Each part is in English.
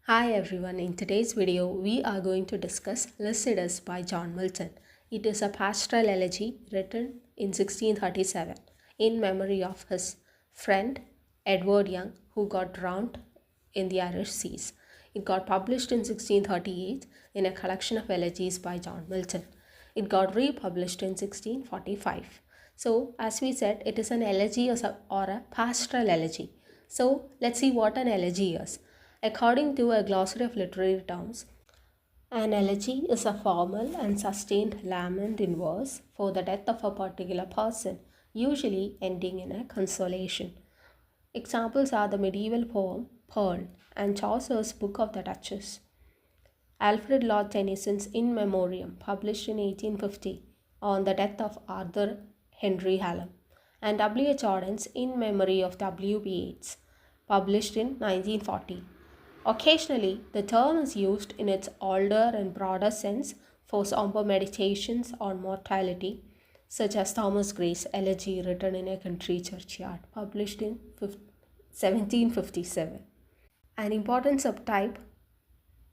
Hi everyone, in today's video we are going to discuss Lycidas by John Milton. It is a pastoral elegy written in 1637 in memory of his friend Edward Young who got drowned in the Irish seas. It got published in 1638 in a collection of elegies by John Milton. It got republished in 1645. So as we said, it is an elegy or a pastoral elegy. So let's see what an elegy is. According to a glossary of literary terms, an elegy is a formal and sustained lament in verse for the death of a particular person, usually ending in a consolation. Examples are the medieval poem Pearl and Chaucer's Book of the Duchess. Alfred Lord Tennyson's In Memoriam, published in 1850 on the death of Arthur Henry Hallam, and W. H. Auden's In Memory of W. B. Yeats, published in 1940. Occasionally, the term is used in its older and broader sense for somber meditations on mortality, such as Thomas Gray's Elegy written in a country churchyard, published in 1757. An important subtype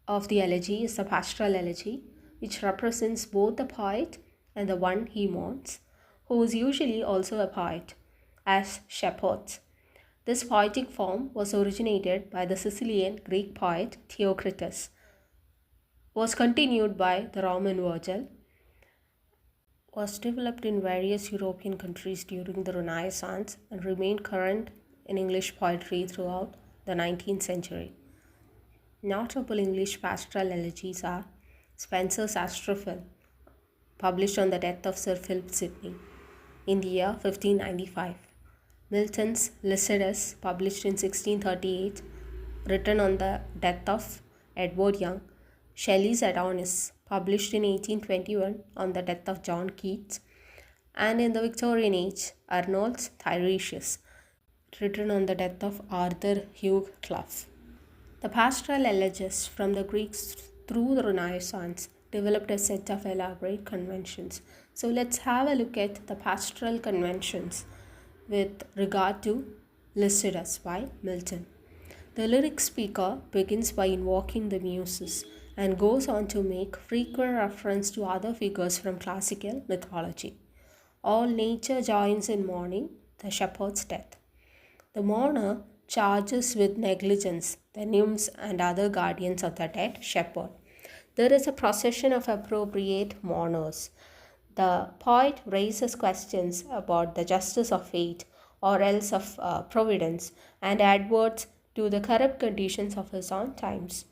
of the elegy is the pastoral elegy, which represents both the poet and the one he mourns, who is usually also a poet, as shepherds. This poetic form was originated by the Sicilian Greek poet Theocritus, was continued by the Roman Virgil, was developed in various European countries during the Renaissance, and remained current in English poetry throughout the 19th century. Notable English pastoral elegies are Spenser's Astrophel, published on the death of Sir Philip Sidney in the year 1595. Milton's Lycidas, published in 1638, written on the death of Edward Young. Shelley's Adonis, published in 1821 on the death of John Keats. And in the Victorian Age, Arnold's Tiresias, written on the death of Arthur Hugh Clough. The pastoral elegists from the Greeks through the Renaissance developed a set of elaborate conventions. So let's have a look at the pastoral conventions with regard to Lycidas by Milton. The lyric speaker begins by invoking the muses and goes on to make frequent reference to other figures from classical mythology. All nature joins in mourning the shepherd's death. The mourner charges with negligence the nymphs and other guardians of the dead shepherd. There is a procession of appropriate mourners. The poet raises questions about the justice of fate or else of providence and adverts to the corrupt conditions of his own times.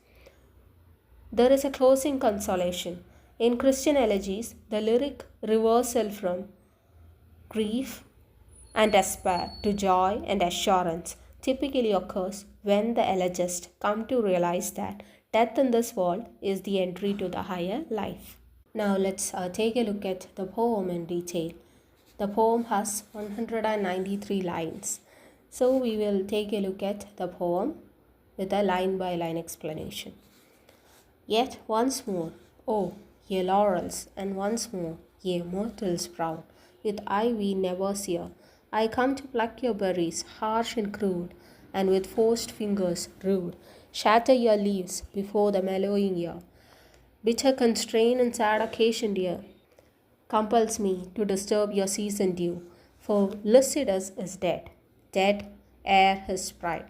There is a closing consolation. In Christian elegies, the lyric reversal from grief and despair to joy and assurance typically occurs when the elegists come to realize that death in this world is the entry to the higher life. Now let's take a look at the poem in detail. The poem has 193 lines. So we will take a look at the poem with a line-by-line explanation. Yet once more, oh, ye laurels, and once more, ye myrtles brown, with ivy never sere, I come to pluck your berries, harsh and crude, and with forced fingers rude, shatter your leaves before the mellowing year. Bitter constraint and sad occasion, dear, compels me to disturb your season dew, for Lycidas is dead, dead ere his pride,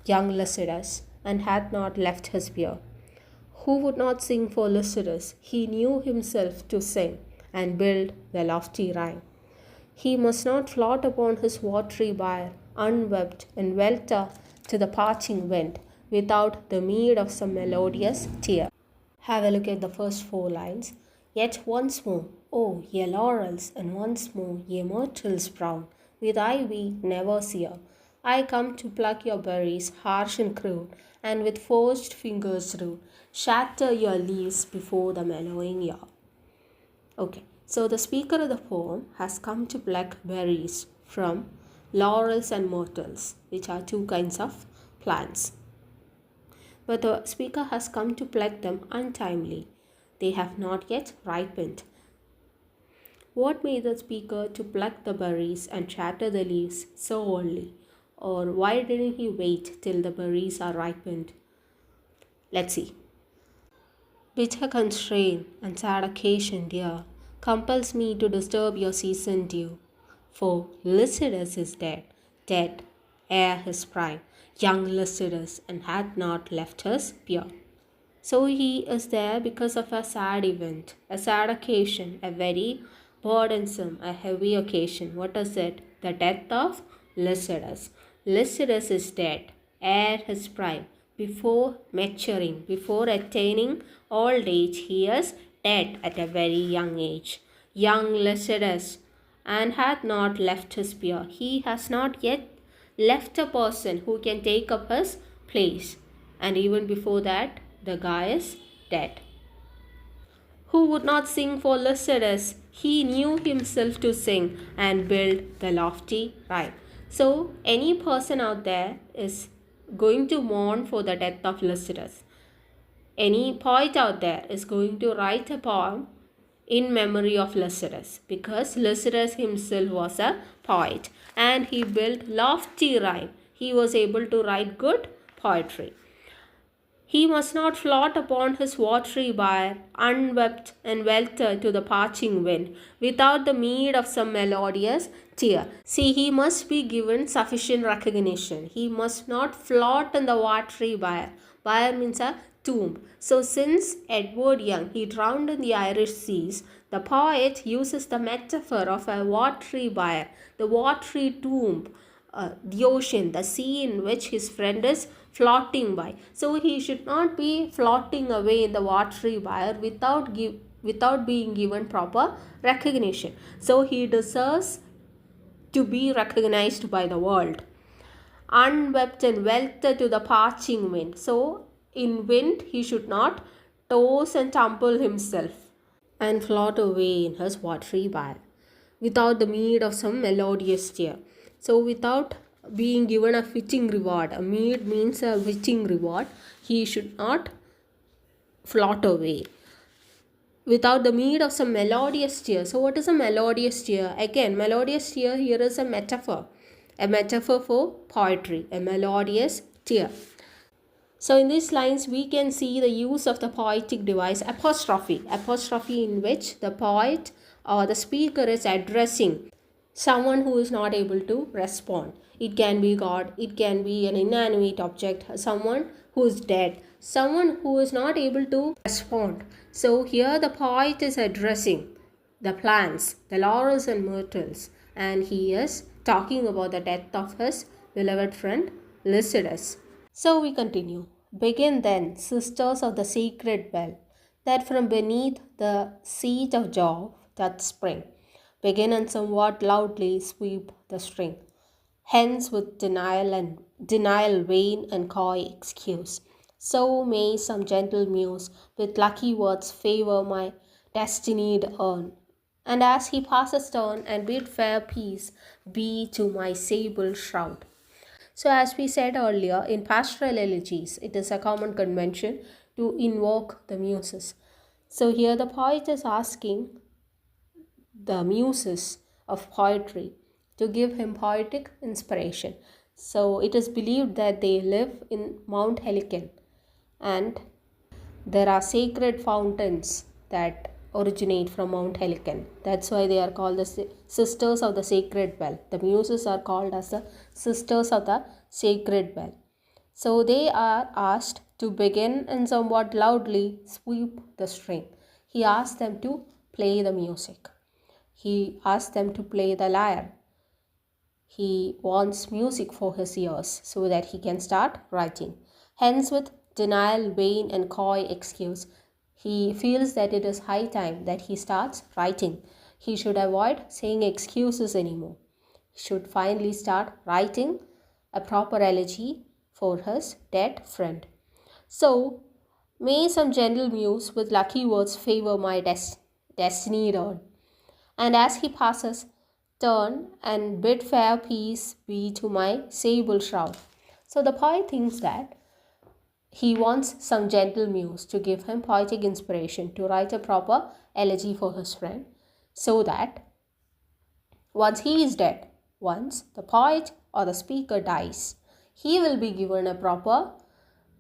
young Lycidas, and hath not left his peer. Who would not sing for Lycidas? He knew himself to sing, and build the lofty rhyme. He must not float upon his watery bier, unwept, and welter to the parching wind, without the meed of some melodious tear. Have a look at the first 4 lines. Yet once more, oh, ye laurels, and once more, ye myrtles brown, with ivy never sere, I come to pluck your berries, harsh and crude, and with forged fingers rude, shatter your leaves before the mellowing year. Okay, so the speaker of the poem has come to pluck berries from laurels and myrtles, which are 2 kinds of plants. But the speaker has come to pluck them untimely. They have not yet ripened. What made the speaker to pluck the berries and shatter the leaves so early? Or why didn't he wait till the berries are ripened? Let's see. Bitter constraint and sad occasion, dear, compels me to disturb your season due. For Lycidas is dead, dead ere his prime, young Lycidas, and hath not left us pure. So he is there because of a sad event, a sad occasion, a very burdensome, a heavy occasion. What is it? The death of Lycidas. Lycidas is dead ere his prime. Before maturing, before attaining old age, he is dead at a very young age. Young Lycidas, and hath not left his peer. He has not yet left a person who can take up his place. And even before that, the guy is dead. Who would not sing for Lycidas? He knew himself to sing and build the lofty rhyme. So, any person out there is going to mourn for the death of Lycidas. Any poet out there is going to write a poem in memory of Lycidas, because Lycidas himself was a poet and he built lofty rhyme. He was able to write good poetry. He must not float upon his watery bier, unwept and welter to the parching wind, without the meed of some melodious tear. See, he must be given sufficient recognition. He must not float in the watery bier. Bier means a tomb. So, since Edward Young, he drowned in the Irish seas, the poet uses the metaphor of a watery bier, the watery tomb, the ocean, the sea in which his friend is floating by. So he should not be floating away in the watery bier without being given proper recognition. So he deserves to be recognized by the world. Unwept and welter to the parching wind. So in wind he should not toss and tumble himself and float away in his watery bier without the meed of some melodious tear. So, without being given a fitting reward, a meed means a fitting reward, he should not float away without the meed of some melodious tear. So, what is a melodious tear? Again, melodious tear here is a metaphor for poetry, a melodious tear. So in these lines, we can see the use of the poetic device apostrophe in which the poet or the speaker is addressing someone who is not able to respond. It can be God, it can be an inanimate object, someone who is dead, someone who is not able to respond. So here the poet is addressing the plants, the laurels and myrtles, and he is talking about the death of his beloved friend Lycidas. So we continue. Begin then, sisters of the sacred well, that from beneath the seat of Jove doth spring. Begin and somewhat loudly sweep the string. Hence with denial vain and coy excuse. So may some gentle muse with lucky words favor my destinied urn. And as he passes turn and bid fair peace be to my sable shroud. So, as we said earlier, in pastoral elegies, it is a common convention to invoke the muses. So, here the poet is asking the muses of poetry to give him poetic inspiration. So, it is believed that they live in Mount Helicon, and there are sacred fountains that originate from Mount Helicon. That's why they are called the sisters of the sacred well. The muses are called as the sisters of the sacred well. So they are asked to begin and somewhat loudly sweep the string. He asked them to play the music. He asked them to play the lyre. He wants music for his ears so that he can start writing. Hence, with denial, vain, and coy excuse, he feels that it is high time that he starts writing. He should avoid saying excuses anymore. He should finally start writing a proper elegy for his dead friend. So, may some gentle muse with lucky words favor my destiny urn. And as he passes, turn and bid fair peace be to my sable shroud. So the poet thinks that he wants some gentle muse to give him poetic inspiration to write a proper elegy for his friend, so that once he is dead, once the poet or the speaker dies, he will be given a proper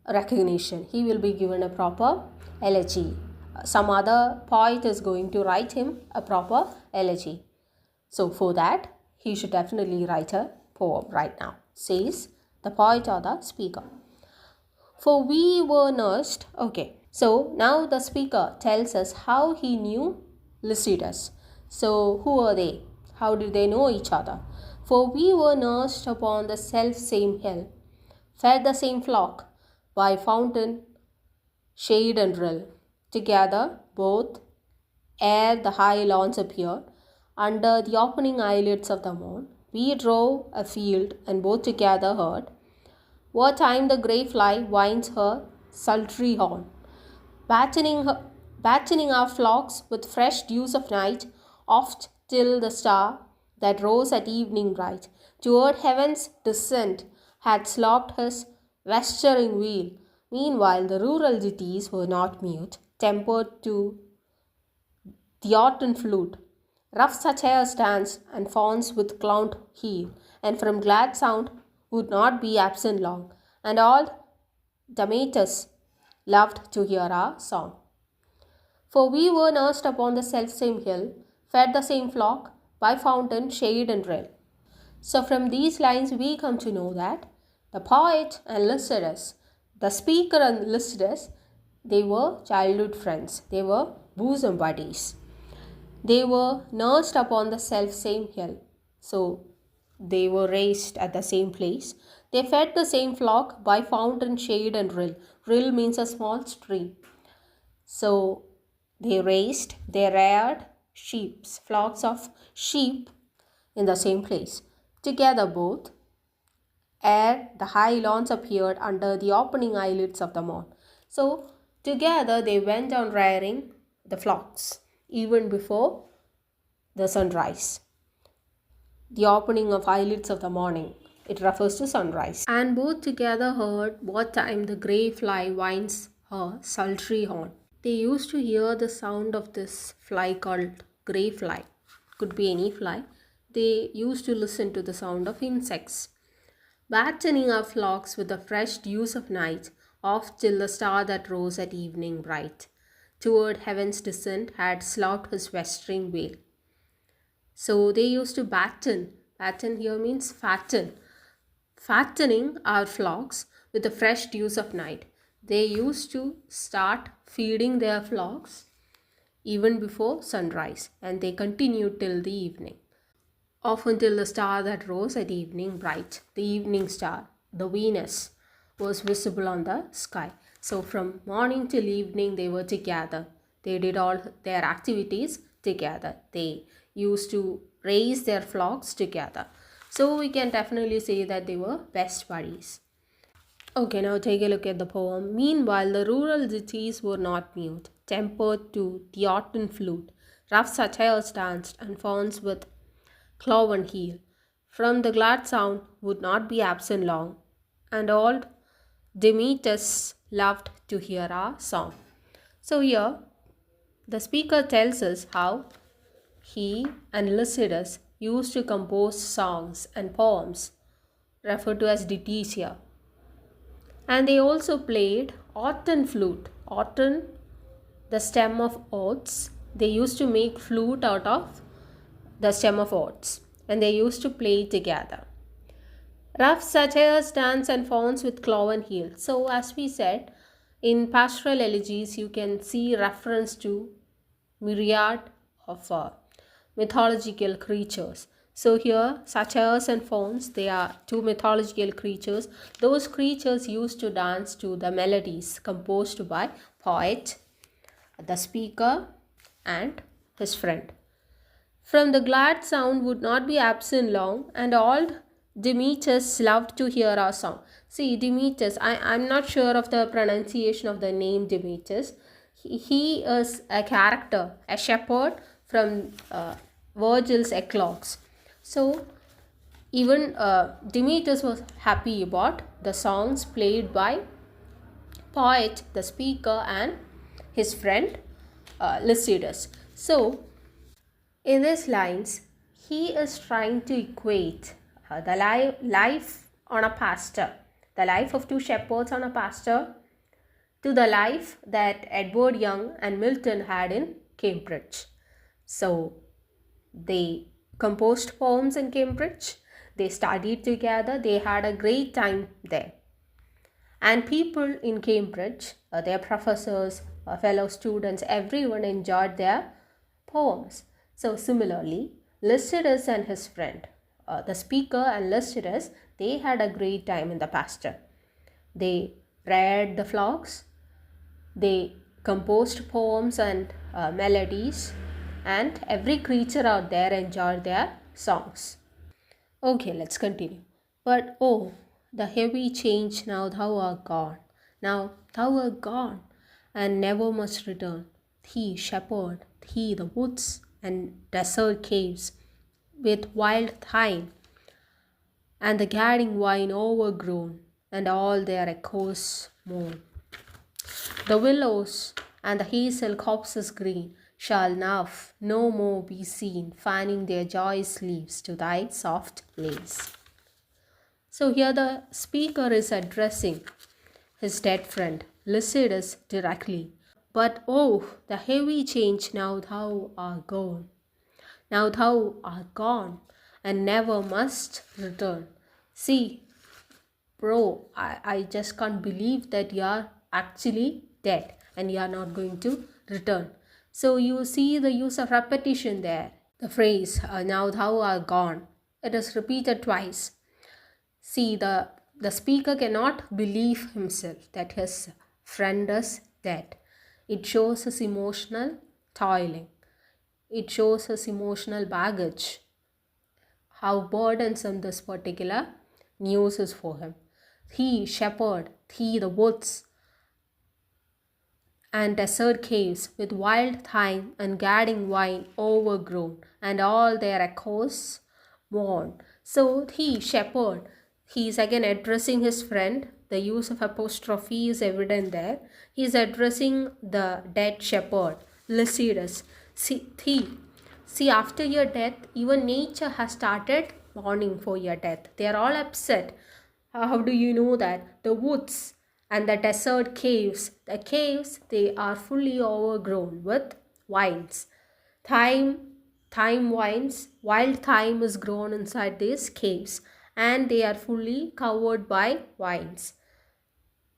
recognition. He will be given a proper elegy. Some other poet is going to write him a proper elegy. So for that, he should definitely write a poem right now, says the poet or the speaker. For we were nursed. Okay, so now the speaker tells us how he knew Lycidas. So who are they? How did they know each other? For we were nursed upon the self same hill, fed the same flock, by fountain, shade and rill. Together both, ere the high lawns appeared, under the opening eyelids of the moon, we drove afield and both together heard what time the grey fly winds her sultry horn, battening our flocks with fresh dews of night, oft till the star that rose at evening bright toward heaven's descent had slopped his westering wheel. Meanwhile the rural ditties were not mute, tempered to the autumn flute, rough satyrs danced and fawns with clowned heel, and from glad sound would not be absent long, and all Demetus loved to hear our song. For we were nursed upon the selfsame hill, fed the same flock, by fountain, shade and rill. So from these lines we come to know that the poet and Lycidas, the speaker and Lycidas, they were childhood friends. They were bosom buddies. They were nursed upon the self-same hill. So they were raised at the same place. They fed the same flock by fountain, shade and rill. Rill means a small stream. So they reared sheep, flocks of sheep in the same place. Together both, ere the high lawns appeared under the opening eyelids of the moon. So together they went on rearing the flocks even before the sunrise. The opening of eyelids of the morning. It refers to sunrise. And both together heard what time the grey fly winds her sultry horn. They used to hear the sound of this fly called grey fly. Could be any fly. They used to listen to the sound of insects. Battening our flocks with the fresh dews of night, oft till the star that rose at evening bright, toward heaven's descent had sloughed his westering veil. So they used to batten. Batten here means fatten. Fattening our flocks with the fresh dews of night. They used to start feeding their flocks even before sunrise, and they continued till the evening. Often till the star that rose at evening bright, the evening star, the Venus, was visible on the sky. So from morning till evening they were together. They did all their activities together. They used to raise their flocks together. So we can definitely say that they were best buddies. Okay, now take a look at the poem. Meanwhile, the rural ditties were not mute, tempered to the autumn flute. Rough satyrs danced and fawns with cloven heel. From the glad sound would not be absent long, and old Demetus loved to hear our song. So here, the speaker tells us how he and Lycidas used to compose songs and poems referred to as ditties here. And they also played autumn flute. Autumn, the stem of oats. They used to make flute out of the stem of oats, and they used to play together. Rough satyrs dance and fawns with cloven heel. So as we said, in pastoral elegies you can see reference to myriad of mythological creatures. So here satyrs and fawns, they are two mythological creatures. Those creatures used to dance to the melodies composed by poet, the speaker and his friend. From the glad sound would not be absent long, and old Demetus loved to hear our song. See, Demetus, I'm not sure of the pronunciation of the name Demetus. He is a character, a shepherd from Virgil's Eclogues. So, even Demetus was happy about the songs played by poet, the speaker and his friend Lycidas. So, in these lines, he is trying to equate the life on a pasture the life of two shepherds on a pasture to the life that Edward Young and Milton had in Cambridge. So they composed poems in Cambridge, they studied together, they had a great time there. And people in Cambridge, their professors, fellow students, everyone enjoyed their poems. So similarly, Lycidas and his friend, the speaker and Lycidas, they had a great time in the pasture. They reared the flocks, they composed poems and melodies, and every creature out there enjoyed their songs. Okay, let's continue. But oh, the heavy change, now thou art gone. Now thou art gone, and never must return. Thee, shepherd, thee, the woods and desert caves, with wild thyme, and the gadding vine overgrown, and all their echoes moan. The willows and the hazel copses green shall now no more be seen, fanning their joyous leaves to thy soft lace. So here the speaker is addressing his dead friend Lycidas directly. But oh, the heavy change, now thou art gone. Now thou art gone, and never must return. See, bro, I just can't believe that you are actually dead and you are not going to return. So you see the use of repetition there. The phrase, now thou art gone, it is repeated twice. See, the speaker cannot believe himself that his friend is dead. It shows his emotional toiling. It shows his emotional baggage. How burdensome this particular news is for him. Thee, shepherd, thee, the woods and desert caves, with wild thyme and gadding vine overgrown, and all their echoes mourn. So thee, shepherd, he is again addressing his friend. The use of apostrophe is evident there. He is addressing the dead shepherd, Lycidas. See, after your death, even nature has started mourning for your death. They are all upset. How do you know that? The woods and the desert caves, they are fully overgrown with vines. Thyme vines, wild thyme is grown inside these caves, and they are fully covered by vines.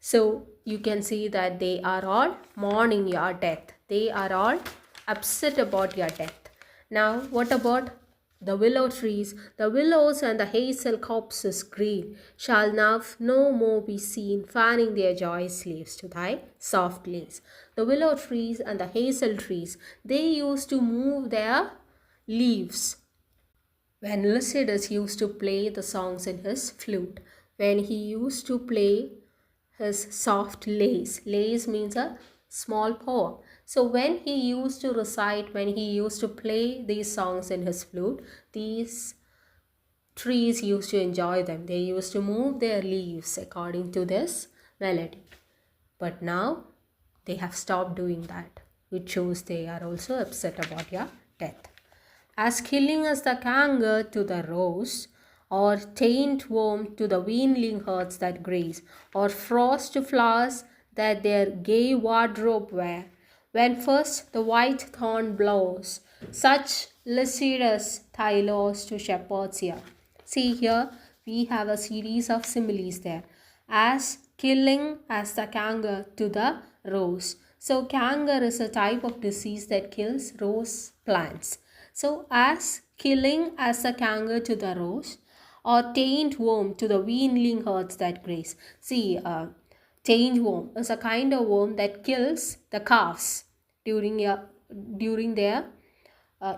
So you can see that they are all mourning your death. They are all upset about your death. Now, what about the willow trees? The willows and the hazel copses green shall now no more be seen, fanning their joyous leaves to thy soft lace. The willow trees and the hazel trees, they used to move their leaves when Lycidas used to play the songs in his flute, when he used to play his soft lace. Lace means a small poem. So when he used to recite, when he used to play these songs in his flute, these trees used to enjoy them. They used to move their leaves according to this melody. But now they have stopped doing that, which shows they are also upset about your death. As killing as the canker to the rose, or taint worm to the weanling herds that graze, or frost to flowers that their gay wardrobe wear, when first the white thorn blows, such Lycidas thy laws to shepherds here. See here, we have a series of similes there. As killing as the canker to the rose. So canker is a type of disease that kills rose plants. So as killing as a canker to the rose, or taint worm to the weanling herds that graze. See, taint worm is a kind of worm that kills the calves during their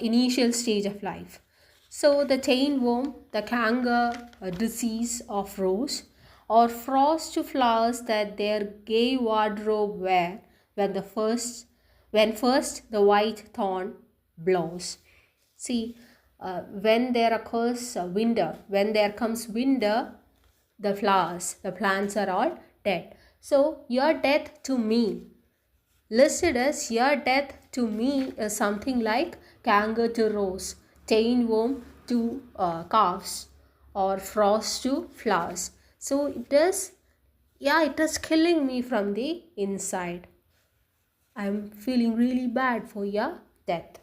initial stage of life. So the taint worm, the canker disease of rose, or frost to flowers that their gay wardrobe wear, when first the white thorn blows. See, when there occurs winter, when there comes winter, the flowers, the plants are all dead. So your death to me, Lycidas, your death to me is something like canker to rose, taint worm to calves, or frost to flowers. So it is Yeah, it is killing me from the inside. I'm feeling really bad for your death.